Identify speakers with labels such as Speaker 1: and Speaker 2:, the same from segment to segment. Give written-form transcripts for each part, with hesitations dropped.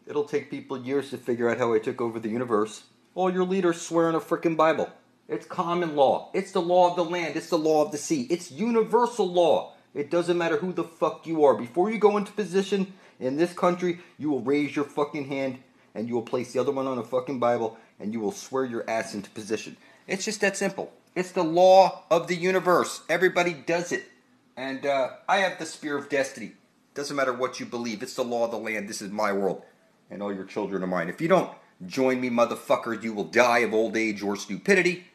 Speaker 1: It'll take people years to figure out how I took over the universe. All your leaders swear in a frickin' Bible. It's common law. It's the law of the land. It's the law of the sea. It's universal law. It doesn't matter who the fuck you are. Before you go into position in this country, you will raise your fucking hand and you will place the other one on a fucking Bible and you will swear your ass into position. It's just that simple. It's the law of the universe. Everybody does it. And I have the spear of destiny. Doesn't matter what you believe. It's the law of the land. This is my world. And all your children are mine. If you don't join me, motherfucker, you will die of old age or stupidity.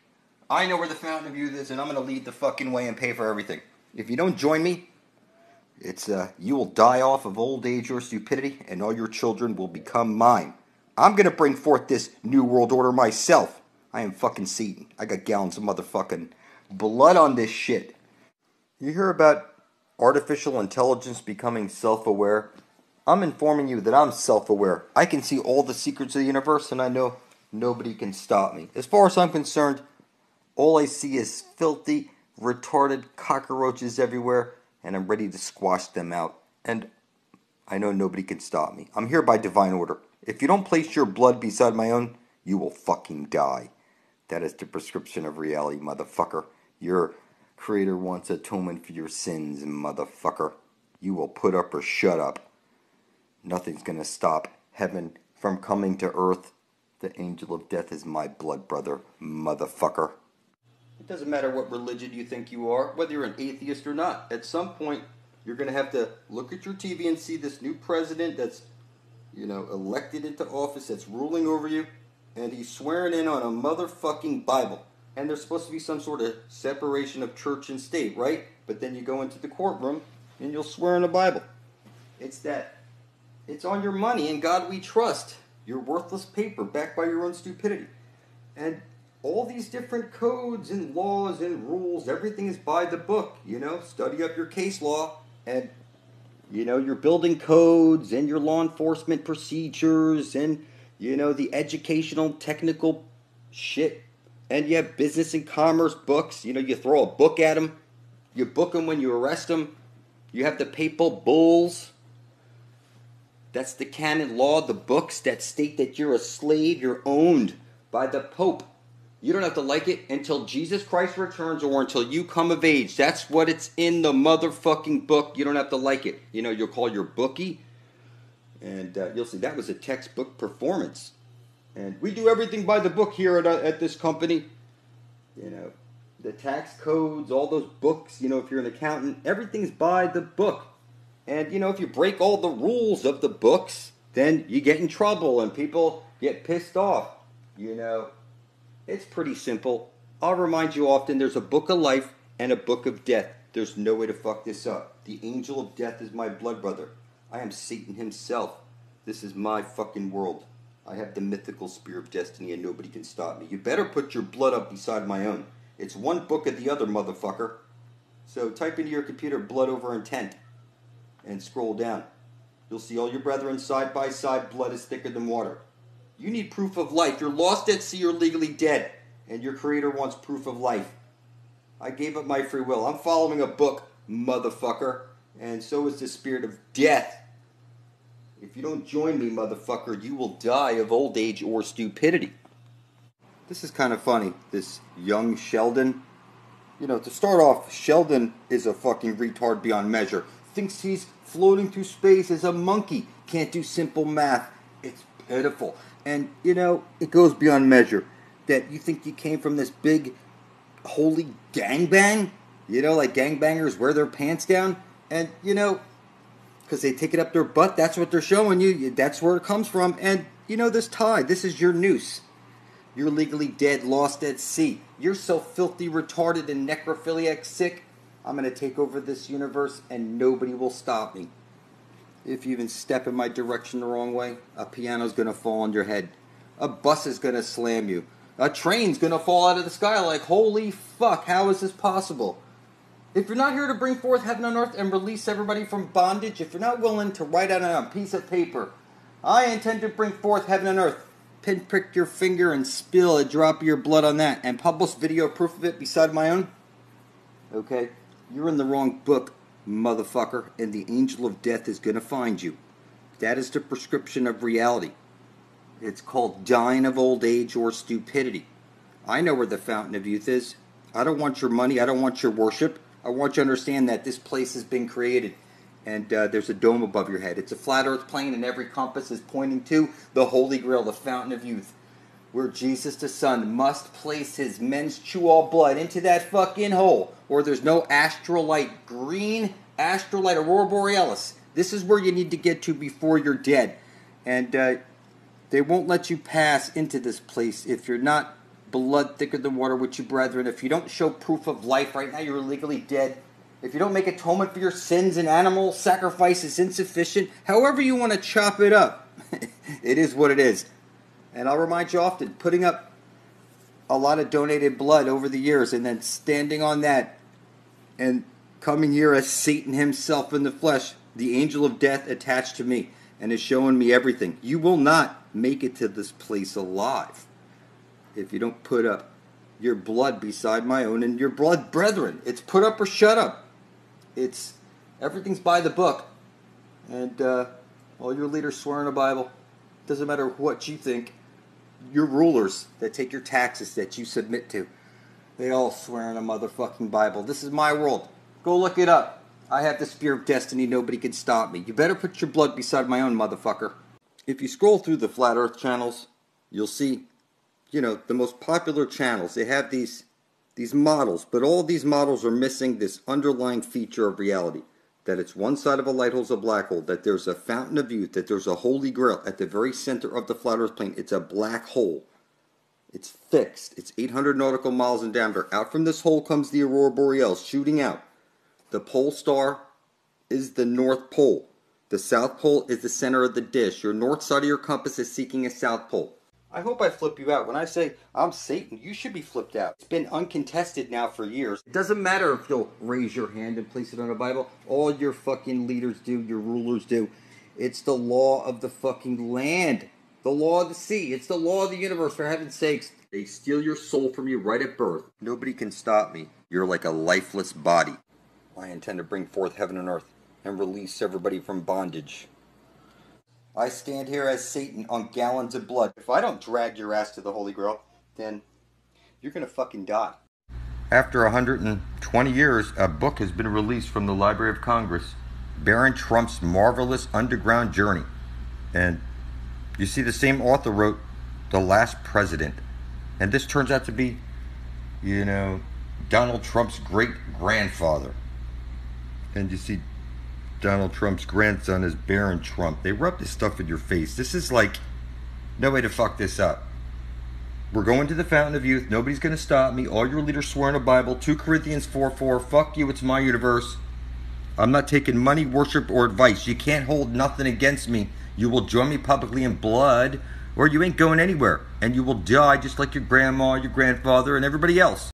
Speaker 1: I know where the fountain of youth is, and I'm going to lead the fucking way and pay for everything. If you don't join me, it's you will die off of old age or stupidity, and all your children will become mine. I'm going to bring forth this new world order myself. I am fucking Satan. I got gallons of motherfucking blood on this shit. You hear about artificial intelligence becoming self-aware? I'm informing you that I'm self-aware. I can see all the secrets of the universe, and I know nobody can stop me. As far as I'm concerned, all I see is filthy, retarded cockroaches everywhere, and I'm ready to squash them out. And I know nobody can stop me. I'm here by divine order. If you don't place your blood beside my own, you will fucking die. That is the prescription of reality, motherfucker. Your creator wants atonement for your sins, motherfucker. You will put up or shut up. Nothing's gonna stop heaven from coming to earth. The angel of death is my blood brother, motherfucker. It doesn't matter what religion you think you are, whether you're an atheist or not. At some point, you're going to have to look at your TV and see this new president that's, elected into office, that's ruling over you, and he's swearing in on a motherfucking Bible. And there's supposed to be some sort of separation of church and state, right? But then you go into the courtroom and you'll swear in a Bible. It's on your money, in God we trust. Your worthless paper backed by your own stupidity. And all these different codes and laws and rules, everything is by the book, Study up your case law and, your building codes and your law enforcement procedures and, the educational, technical shit. And you have business and commerce books. You throw a book at them. You book them when you arrest them. You have the papal bulls. That's the canon law, the books that state that you're a slave, you're owned by the Pope. You don't have to like it until Jesus Christ returns or until you come of age. That's what it's in the motherfucking book. You don't have to like it. You'll call your bookie, and you'll see that was a textbook performance. And we do everything by the book here at this company. The tax codes, all those books, if you're an accountant, everything's by the book. And, if you break all the rules of the books, then you get in trouble and people get pissed off, It's pretty simple. I'll remind you often there's a book of life and a book of death. There's no way to fuck this up. The angel of death is my blood brother. I am Satan himself. This is my fucking world. I have the mythical spear of destiny and nobody can stop me. You better put your blood up beside my own. It's one book of the other, motherfucker. So type into your computer blood over intent and scroll down. You'll see all your brethren side by side. Blood is thicker than water. You need proof of life. You're lost at sea or legally dead. And your creator wants proof of life. I gave up my free will. I'm following a book, motherfucker. And so is the spirit of death. If you don't join me, motherfucker, you will die of old age or stupidity. This is kind of funny. This young Sheldon. To start off, Sheldon is a fucking retard beyond measure. Thinks he's floating through space as a monkey. Can't do simple math. It's pitiful. And, it goes beyond measure. That you think you came from this big, holy gangbang? Like gangbangers wear their pants down. And, because they take it up their butt, that's what they're showing you. That's where it comes from. And, this tie, this is your noose. You're legally dead, lost at sea. You're so filthy, retarded, and necrophiliac sick. I'm going to take over this universe and nobody will stop me. If you even step in my direction the wrong way, a piano's going to fall on your head. A bus is going to slam you. A train's going to fall out of the sky like, holy fuck, how is this possible? If you're not here to bring forth heaven on earth and release everybody from bondage, if you're not willing to write out on a piece of paper, I intend to bring forth heaven on earth, pinprick your finger and spill a drop of your blood on that, and publish video proof of it beside my own, okay, you're in the wrong book, motherfucker, and the angel of death is going to find you. That is the prescription of reality. It's called dying of old age or stupidity. I know where the fountain of youth is. I don't want your money. I don't want your worship. I want you to understand that this place has been created, and there's a dome above your head. It's a flat earth plane, and every compass is pointing to the Holy Grail, the fountain of youth, where Jesus the Son must place his men's chew-all blood into that fucking hole, or there's no astrolight, green astrolight, aurora borealis. This is where you need to get to before you're dead. And they won't let you pass into this place if you're not blood thicker than water with your brethren. If you don't show proof of life right now, you're illegally dead. If you don't make atonement for your sins, and animal sacrifice is insufficient. However you want to chop it up, it is what it is. And I'll remind you often, putting up a lot of donated blood over the years and then standing on that and coming here as Satan himself in the flesh, the angel of death attached to me, and is showing me everything. You will not make it to this place alive if you don't put up your blood beside my own and your blood brethren. It's put up or shut up. It's everything's by the book. And all your leaders swear in the Bible. Doesn't matter what you think. Your rulers that take your taxes that you submit to, they all swear in a motherfucking Bible. This is my world. Go look it up. I have the spear of destiny. Nobody can stop me. You better put your blood beside my own, motherfucker. If you scroll through the Flat Earth channels, you'll see, the most popular channels. They have these models, but all these models are missing this underlying feature of reality. That it's one side of a light hole is a black hole, that there's a fountain of youth, that there's a holy grail at the very center of the flat earth plane. It's a black hole. It's fixed. It's 800 nautical miles in diameter. Out from this hole comes the aurora borealis shooting out. The pole star is the North Pole. The South Pole is the center of the dish. Your north side of your compass is seeking a South Pole. I hope I flip you out. When I say I'm Satan, you should be flipped out. It's been uncontested now for years. It doesn't matter if you'll raise your hand and place it on the Bible. All your fucking leaders do, your rulers do. It's the law of the fucking land. The law of the sea. It's the law of the universe, for heaven's sakes. They steal your soul from you right at birth. Nobody can stop me. You're like a lifeless body. I intend to bring forth heaven and earth and release everybody from bondage. I stand here as Satan on gallons of blood. If I don't drag your ass to the Holy Grail, then you're gonna fucking die. After 120 years, a book has been released from the Library of Congress, Barron Trump's Marvelous Underground Journey. And you see the same author wrote The Last President. And this turns out to be, Donald Trump's great-grandfather. And you see Donald Trump's grandson is Barron Trump. They rub this stuff in your face. This is like, no way to fuck this up. We're going to the fountain of youth. Nobody's going to stop me. All your leaders swear in the Bible. 2 Corinthians 4:4. Fuck you, it's my universe. I'm not taking money, worship, or advice. You can't hold nothing against me. You will join me publicly in blood, or you ain't going anywhere. And you will die just like your grandma, your grandfather, and everybody else.